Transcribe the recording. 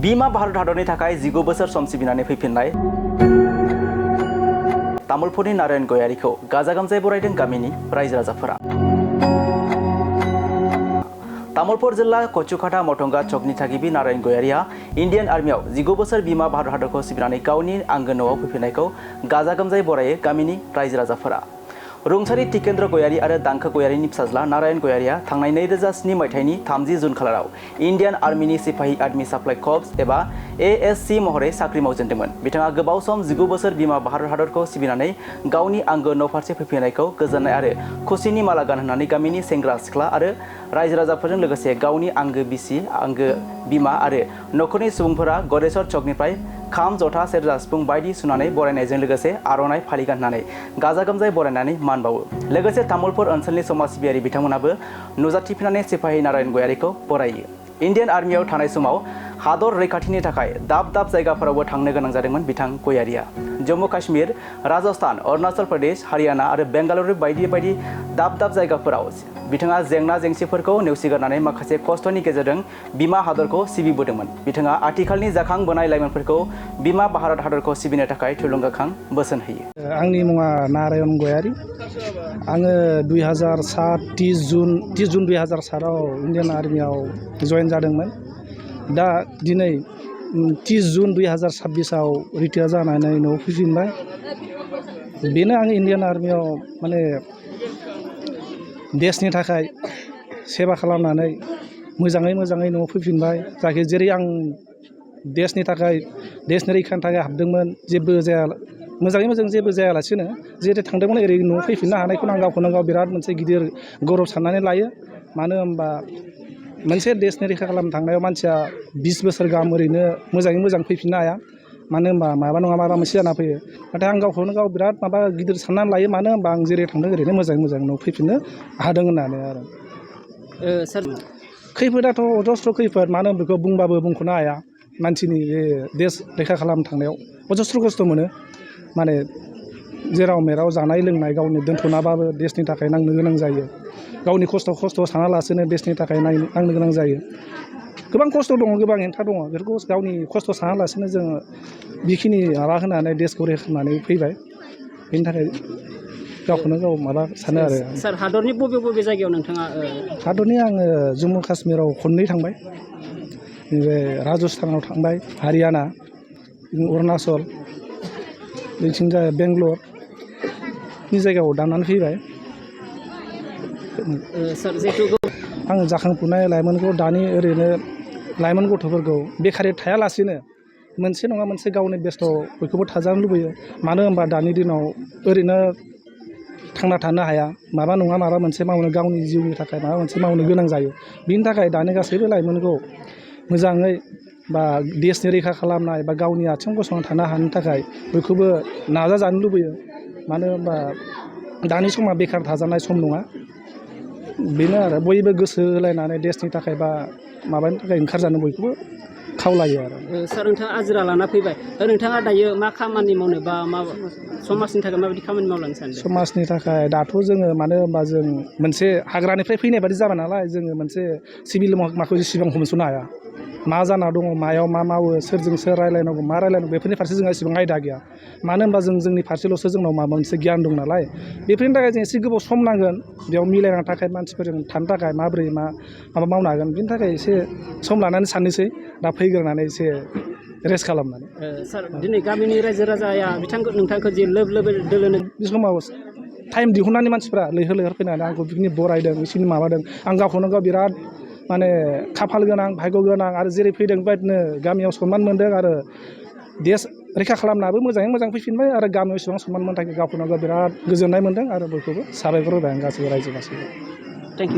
बिमा भारत हादरनि थाखाय 19 बोसोर सम सिबिनानै फैफिननाय तामुलपुरनि नारायण गयारीखौ गाजा गोमजायै बरायदों गामिनि रायजो राजाफोरा। तामुलपुर जिल्ला कचुकाटा मटंगा चकनि थागिबि नारायण गयारीआ इन्डियान आर्मियाव 19 बोसोर बिमा भारत हादरखौ सिबिनानै गावनि आंगो न'आव फैफिननायखौ गाजा गोमजायै बरायो गामिनि रायजो राजाफोरा। रुंसारि टिकेन्द्र गयारी आरो दांखो गयारीनि फिसाज्ला नारायण गयारीआ थांनाय 2007 मायथाइनि 30 जुन खालाराव इन्डियान आर्मिनि सिपाही आर्मी साप्लाइ कर्प्स एबा ASC महरै साख्रि मावजेनदोंमोन। बिथाङा गोबाव सम 19 बोसोर बिमा भारत हादरखौ सिबिनानै गावनि आंगो न' फारसे फैफिननायखौ गोजोननाय आरो खुसिनि माला गानहोनानै गामिनि सेंग्रा सिख्ला आरो रायजो राजाफोरजों लोगोसे गावनि आंगो बिसि, आंगो बिमा आरो नखरनि सुबुंफोरा गडेश्वर चकनिफ्राय खाम, जथा, सेरजा, सिफुं बायदि सुनानै बरायनायजों लोगोसे आर'नाइ फालि गाननानै गाजा गोमजायै बरायनानै मान बावो। लोगोसे तामुलपुर ओनसोलनि समाज सिबियारि बिथांमोनाबो नुजाथिफिननानै सिपाही नारायण गयारीखौ बरायो। इन्डियान आर्मियाव थानाय समाव हादर रैखाथिनि थाखाय दाब दाब जायगाफोरावबो थांनो गोनां जादोंमोन बिथां गयारीआ। जम्मु काश्मीर, राजस्थान, अरुणाचल प्रदेश, हारियाना आरो बेंगालुरु बायदि बायदि दाब दाब जायगाफोराव बिथाङा जेंना जेंसिफोरखौ नेवसिगारनानै माखासे खस्थ'नि गेजेरजों बिमा हादरखौ सिबिबोदोंमोन। बिथाङा आथिखालनि जाखांबोनाय लाइमोनफोरखौ बिमा भारत हादरखौ सिबिनो थाखाय थुलुंगाखां बोसोन होयो। आंनि मुङा नारायण गयारी। आङो 2007 30 जुन 2007 आव इन्डियान आर्मियाव जयेन जादोंमोन। दा दिनै 30 जुन 2026 आव रिटायार जानानै न'आव फैफिनबाय। बेनो आं इन्डियान आर्मियाव माने देशनि थाखाय सेवा खालामनानै मोजाङै न'आव फैफिनबाय। जायखि जेरै आं देशनि थाखाय देशनि रैखानि थाखाय हाबदोंमोन, जेबो जाया मोजाङै मोजां जेबो जायालासिनो जेरै थांदोंमोन ओरै न'आव फैफिननो हानायखौनो आं गावखौनो गाव बिराद मोनसे गिदिर गौरब साननानै लायो। मानो होनबा मोनसे देशनि रैखा खालामनो थांनायाव मानसिया 20 बोसोर गाहाम ओरैनो मोजाङै मोजां फैफिननो हाया। मानो होनबा माबा नङा माबा मोनसे जाना फैयो। नाथाय आं गावखौनो गाव बिराद माबा गिदिर साननानै लायो। मानो होनबा आं जेरै थांदों ओरैनो मोजाङै न'आव फैफिननो हादों होननानै आरो। सार खैफोदाथ' अजस्र खैफोद, मानो होनबा बेखौ बुंबाबो बुंख'नो हाया। मानसिनि बे देश रैखा खालामनो थांनायाव अजस्र खस्थ' मोनो। माने जेराव मेराव जानाय लोंनाय गावनि दोनथ'नाबाबो देशनि थाखाय नांनो गोनां जायो। गावनि खस्थ' सानालासेनो देशनि थाखाय नांनो गोनां जायो। गोबां खस्थ' दङ, गोबां हेंथा दङ। बेफोरखौ गावनि खस्थ' सानालासेनो जोङो बेखिनि माबा होनानै देशखौ रैखा खालामनानै फैबाय। बेनि थाखाय गावखौनो गाव माबा सानो आरो। सार हादरनि बबे जायगायाव नोंथाङा? हादरनि आङो जम्मु काश्मीराव खननै थांबाय। बे राजस्थानाव थांबाय, हारियाना, अरुणाचल, बिथिंजाय बेंगलरनि जायगायाव दानानै फैबाय। सार जिहेतु आङो जाखांफुनाय लाइमोनखौ दानि ओरैनो लाइमोन गथ'फोरखौ बेखारै थायालासेनो मोनसे नङा मोनसे गावनि बेस्थ' बयखौबो थाजानो लुबैयो। मानो होनबा दानि दिनाव ओरैनो थांना थानो हाया। माबा नङा माबा मोनसे मावनो, गावनि जिउनि थाखाय माबा मोनसे मावनो गोनां जायो। बिनि थाखाय दानि गासैबो लाइमोनखौ मोजाङै बा देशनि रैखा खालामनाय बा गावनि आथिं गसंना थानो हानो थाखाय बयखौबो नाजाजानो लुबैयो। मानो होनबा दानि समा बेखार थाजानाय सम नङा। बेनो आरो बयबो गोसो होलायनानै देशनि थाखाय बा माबानि थाखाय ओंखारजानो बयखौबो खावलायो आरो। सार नोंथाङा आजिरा लाना फैबाय। नोंथाङा दायो मा खामानि मावनो बा मा समाजनि थाखाय माबायदि खामानि मावलांनो सानदों? समाजनि थाखाय दाथ' जोङो मानो होनबा जों मोनसे हाग्रानिफ्राय फैनाय बादि जाबाय नालाय, जोङो मोनसे सिभिल महकमाखौ जेसेबां हमस'नो हाया। मा जाना दङ, मायाव मा मावो, सोरजों सोर रायलायनांगौ, मा रायलायनांगौ, बेफोरनि फारसे जोंहा एसेबां आयदा गैया। मानो होनबा जोंनि फारसेल'सो जोंनाव माबा मोनसे गियान दं नालाय। बेफोरनि थाखाय जों एसे गोबाव सम नांगोन बेयाव मिलायनो थाखाय, मानसिफोरजों थानो थाखाय माबोरै माबा मावनो हागोन। बिनि थाखाय एसे सम लानानै साननोसै, दा फैग्रोनानै एसे रेस्ट खालामनानै। सार दिनै गामिनि रायजो राजाया नोंथांखौ जे लोब दोलोनो बे समाव टाइम दिहुननानै मानसिफ्रा लैहोर फैनानै आंखौ बिदिनो बरायदों, बिसिनि माबादों। आं गावखौनो गाव बिराद माने खाफाल गोनां, भाग्य गोनां। आरो जेरै फैदों बेबायदिनो गामियाव सनमान मोनदों आरो देश रैखा खालामनाबो मोजाङै मोजां फैफिनबाय। आरो गामियाव एसेबां सनमान मोननो थाखाय गावखौनो गाव बिराद गोजोननाय मोनदों। आरो बयखौबो साबायखर होबाय आं गासैबो रायजो गासैबो। Thank you.